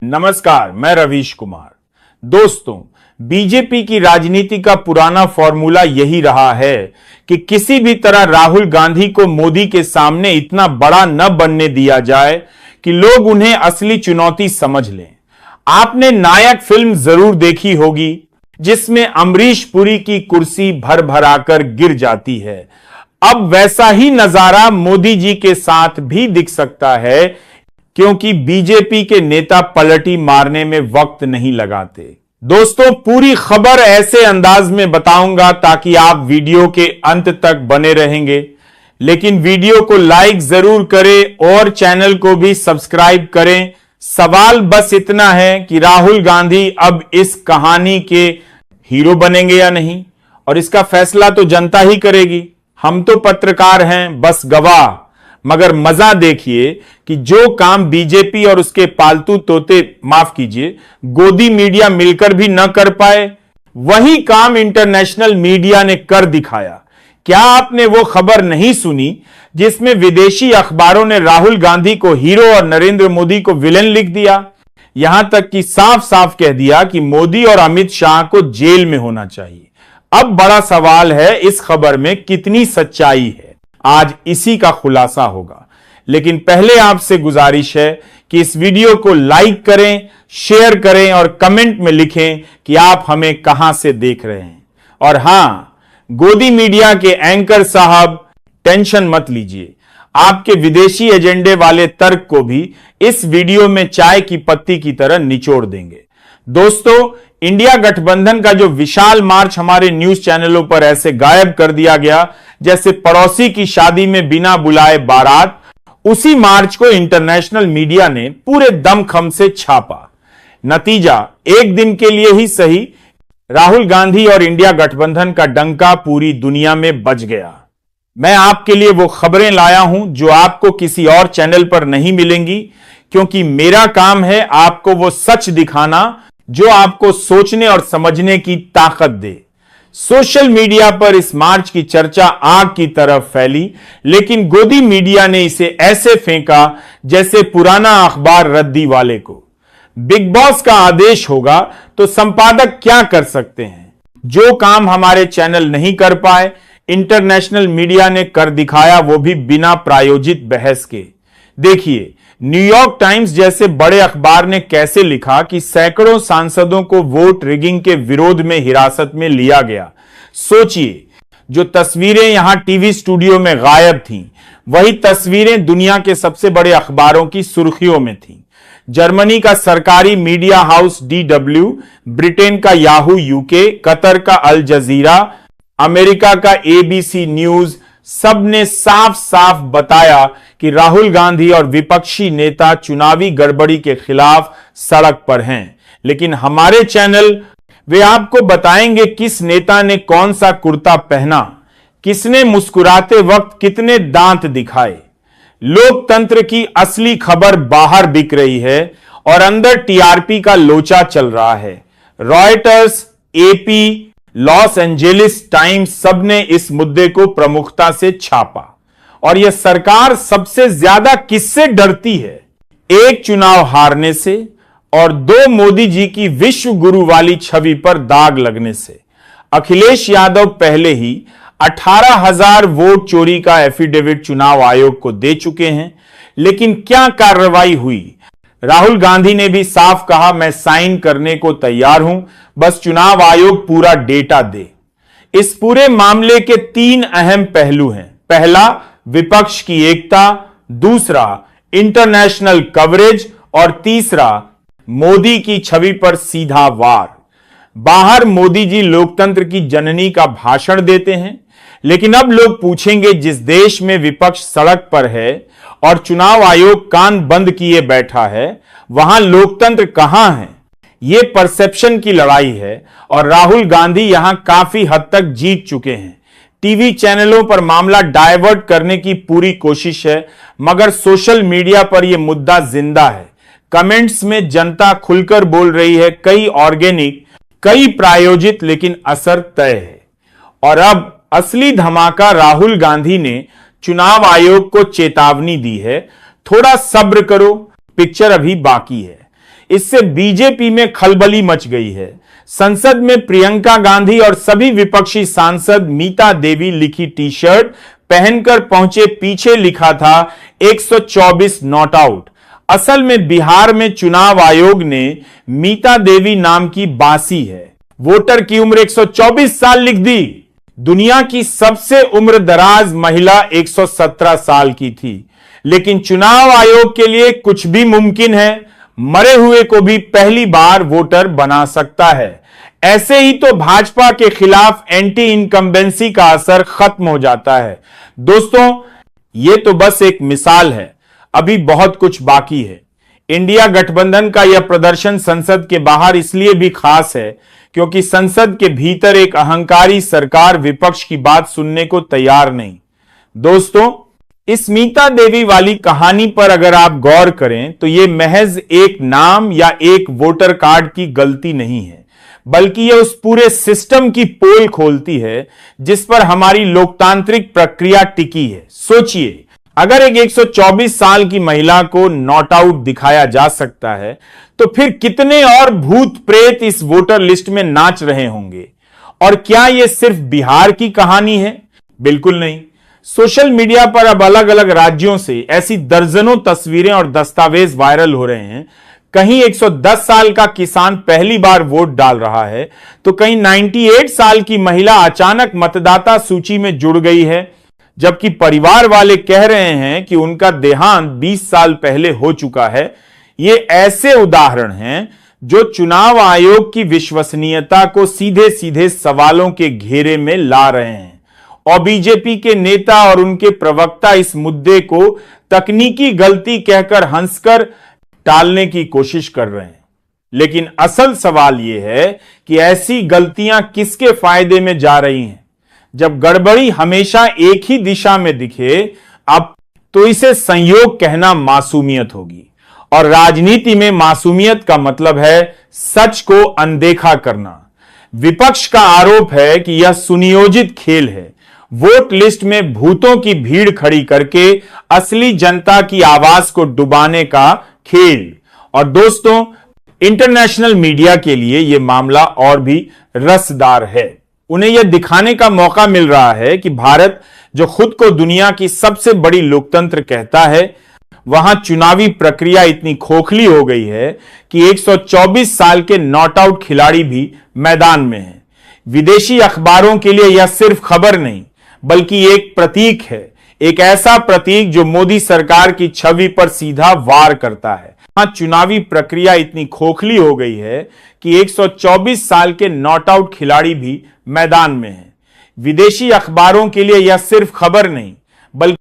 नमस्कार, मैं रवीश कुमार। दोस्तों, बीजेपी की राजनीति का पुराना फॉर्मूला यही रहा है कि किसी भी तरह राहुल गांधी को मोदी के सामने इतना बड़ा न बनने दिया जाए कि लोग उन्हें असली चुनौती समझ लें। आपने नायक फिल्म जरूर देखी होगी जिसमें अमरीश पुरी की कुर्सी भर भराकर गिर जाती है। अब वैसा ही नजारा मोदी जी के साथ भी दिख सकता है, क्योंकि बीजेपी के नेता पलटी मारने में वक्त नहीं लगाते। दोस्तों, पूरी खबर ऐसे अंदाज में बताऊंगा ताकि आप वीडियो के अंत तक बने रहेंगे, लेकिन वीडियो को लाइक जरूर करें और चैनल को भी सब्सक्राइब करें। सवाल बस इतना है कि राहुल गांधी अब इस कहानी के हीरो बनेंगे या नहीं, और इसका फैसला तो जनता ही करेगी। हम तो पत्रकार हैं, बस गवाह। मगर मजा देखिए कि जो काम बीजेपी और उसके पालतू तोते, माफ कीजिए, गोदी मीडिया मिलकर भी न कर पाए, वही काम इंटरनेशनल मीडिया ने कर दिखाया। क्या आपने वो खबर नहीं सुनी जिसमें विदेशी अखबारों ने राहुल गांधी को हीरो और नरेंद्र मोदी को विलेन लिख दिया? यहां तक कि साफ साफ कह दिया कि मोदी और अमित शाह को जेल में होना चाहिए। अब बड़ा सवाल है, इस खबर में कितनी सच्चाई है? आज इसी का खुलासा होगा। लेकिन पहले आपसे गुजारिश है कि इस वीडियो को लाइक करें, शेयर करें और कमेंट में लिखें कि आप हमें कहां से देख रहे हैं। और हां, गोदी मीडिया के एंकर साहब, टेंशन मत लीजिए, आपके विदेशी एजेंडे वाले तर्क को भी इस वीडियो में चाय की पत्ती की तरह निचोड़ देंगे। दोस्तों, इंडिया गठबंधन का जो विशाल मार्च हमारे न्यूज चैनलों पर ऐसे गायब कर दिया गया जैसे पड़ोसी की शादी में बिना बुलाए बारात, उसी मार्च को इंटरनेशनल मीडिया ने पूरे दमखम से छापा। नतीजा, एक दिन के लिए ही सही, राहुल गांधी और इंडिया गठबंधन का डंका पूरी दुनिया में बज गया। मैं आपके लिए वो खबरें लाया हूं जो आपको किसी और चैनल पर नहीं मिलेंगी, क्योंकि मेरा काम है आपको वो सच दिखाना जो आपको सोचने और समझने की ताकत दे। सोशल मीडिया पर इस मार्च की चर्चा आग की तरफ फैली, लेकिन गोदी मीडिया ने इसे ऐसे फेंका जैसे पुराना अखबार रद्दी वाले को। बिग बॉस का आदेश होगा तो संपादक क्या कर सकते हैं? जो काम हमारे चैनल नहीं कर पाए, इंटरनेशनल मीडिया ने कर दिखाया, वो भी बिना प्रायोजित बहस के। देखिए, न्यूयॉर्क टाइम्स जैसे बड़े अखबार ने कैसे लिखा कि सैकड़ों सांसदों को वोट रिगिंग के विरोध में हिरासत में लिया गया। सोचिए, जो तस्वीरें यहां टीवी स्टूडियो में गायब थीं, वही तस्वीरें दुनिया के सबसे बड़े अखबारों की सुर्खियों में थीं। जर्मनी का सरकारी मीडिया हाउस DW, ब्रिटेन का याहू UK, कतर का अल जजीरा, अमेरिका का ABC न्यूज, सबने साफ साफ बताया कि राहुल गांधी और विपक्षी नेता चुनावी गड़बड़ी के खिलाफ सड़क पर हैं। लेकिन हमारे चैनल, वे आपको बताएंगे किस नेता ने कौन सा कुर्ता पहना, किसने मुस्कुराते वक्त कितने दांत दिखाए। लोकतंत्र की असली खबर बाहर बिक रही है और अंदर TRP का लोचा चल रहा है। Reuters, AP, Los Angeles times, सबने इस मुद्दे को प्रमुखता से छापा। और यह सरकार सबसे ज्यादा किससे डरती है? एक चुनाव हारने से और 2 मोदी जी की विश्व गुरु वाली छवि पर दाग लगने से। अखिलेश यादव पहले ही 18,000 वोट चोरी का एफिडेविट चुनाव आयोग को दे चुके हैं, लेकिन क्या कार्रवाई हुई? राहुल गांधी ने भी साफ कहा, मैं साइन करने को तैयार हूं, बस चुनाव आयोग पूरा डेटा दे। इस पूरे मामले के 3 अहम पहलू हैं। पहला, विपक्ष की एकता, दूसरा, इंटरनेशनल कवरेज, और तीसरा, मोदी की छवि पर सीधा वार। बाहर मोदी जी लोकतंत्र की जननी का भाषण देते हैं, लेकिन अब लोग पूछेंगे, जिस देश में विपक्ष सड़क पर है और चुनाव आयोग कान बंद किए बैठा है, वहां लोकतंत्र कहां है? यह परसेप्शन की लड़ाई है और राहुल गांधी यहां काफी हद तक जीत चुके हैं। टीवी चैनलों पर मामला डायवर्ट करने की पूरी कोशिश है, मगर सोशल मीडिया पर यह मुद्दा जिंदा है। कमेंट्स में जनता खुलकर बोल रही है, कई ऑर्गेनिक, कई प्रायोजित, लेकिन असर तय है। और अब असली धमाका, राहुल गांधी ने चुनाव आयोग को चेतावनी दी है, थोड़ा सब्र करो, पिक्चर अभी बाकी है। इससे बीजेपी में खलबली मच गई है। संसद में प्रियंका गांधी और सभी विपक्षी सांसद मीता देवी लिखी टी शर्ट पहनकर पहुंचे, पीछे लिखा था 124 नॉट आउट। असल में बिहार में चुनाव आयोग ने मीता देवी नाम की बासी है। वोटर की उम्र 124 साल लिख दी। दुनिया की सबसे उम्र दराज महिला 117 साल की थी। लेकिन चुनाव आयोग के लिए कुछ भी मुमकिन है, मरे हुए को भी पहली बार वोटर बना सकता है। ऐसे ही तो भाजपा के खिलाफ एंटी इनकम्बेंसी का असर खत्म हो जाता है। दोस्तों, यह तो बस एक मिसाल है, अभी बहुत कुछ बाकी है। इंडिया गठबंधन का यह प्रदर्शन संसद के बाहर इसलिए भी खास है क्योंकि संसद के भीतर एक अहंकारी सरकार विपक्ष की बात सुनने को तैयार नहीं। दोस्तों, इस मीता देवी वाली कहानी पर अगर आप गौर करें तो यह महज एक नाम या एक वोटर कार्ड की गलती नहीं है, बल्कि यह उस पूरे सिस्टम की पोल खोलती है जिस पर हमारी लोकतांत्रिक प्रक्रिया टिकी है। सोचिए, अगर एक 124 साल की महिला को नॉट आउट दिखाया जा सकता है तो फिर कितने और भूत प्रेत इस वोटर लिस्ट में नाच रहे होंगे। और क्या यह सिर्फ बिहार की कहानी है? बिल्कुल नहीं। सोशल मीडिया पर अब अलग अलग राज्यों से ऐसी दर्जनों तस्वीरें और दस्तावेज वायरल हो रहे हैं। कहीं 110 साल का किसान पहली बार वोट डाल रहा है तो कहीं 98 साल की महिला अचानक मतदाता सूची में जुड़ गई है, जबकि परिवार वाले कह रहे हैं कि उनका देहांत 20 साल पहले हो चुका है। ये ऐसे उदाहरण हैं जो चुनाव आयोग की विश्वसनीयता को सीधे सीधे सवालों के घेरे में ला रहे हैं। और बीजेपी के नेता और उनके प्रवक्ता इस मुद्दे को तकनीकी गलती कहकर हंसकर टालने की कोशिश कर रहे हैं। लेकिन असल सवाल यह है कि ऐसी गलतियां किसके फायदे में जा रही हैं? जब गड़बड़ी हमेशा एक ही दिशा में दिखे, अब तो इसे संयोग कहना मासूमियत होगी। और राजनीति में मासूमियत का मतलब है सच को अनदेखा करना। विपक्ष का आरोप है कि यह सुनियोजित खेल है, वोट लिस्ट में भूतों की भीड़ खड़ी करके असली जनता की आवाज को डुबाने का खेल। और दोस्तों, इंटरनेशनल मीडिया के लिए यह मामला और भी रसदार है। उन्हें यह दिखाने का मौका मिल रहा है कि भारत, जो खुद को दुनिया की सबसे बड़ी लोकतंत्र कहता है, वहां चुनावी प्रक्रिया इतनी खोखली हो गई है कि 124 साल के नॉट आउट खिलाड़ी भी मैदान में हैं। विदेशी अखबारों के लिए यह सिर्फ खबर नहीं बल्कि एक प्रतीक है, एक ऐसा प्रतीक जो मोदी सरकार की छवि पर सीधा वार करता है। वहां चुनावी प्रक्रिया इतनी खोखली हो गई है कि 124 साल के नॉट आउट खिलाड़ी भी मैदान में हैं। विदेशी अखबारों के लिए यह सिर्फ खबर नहीं बल्कि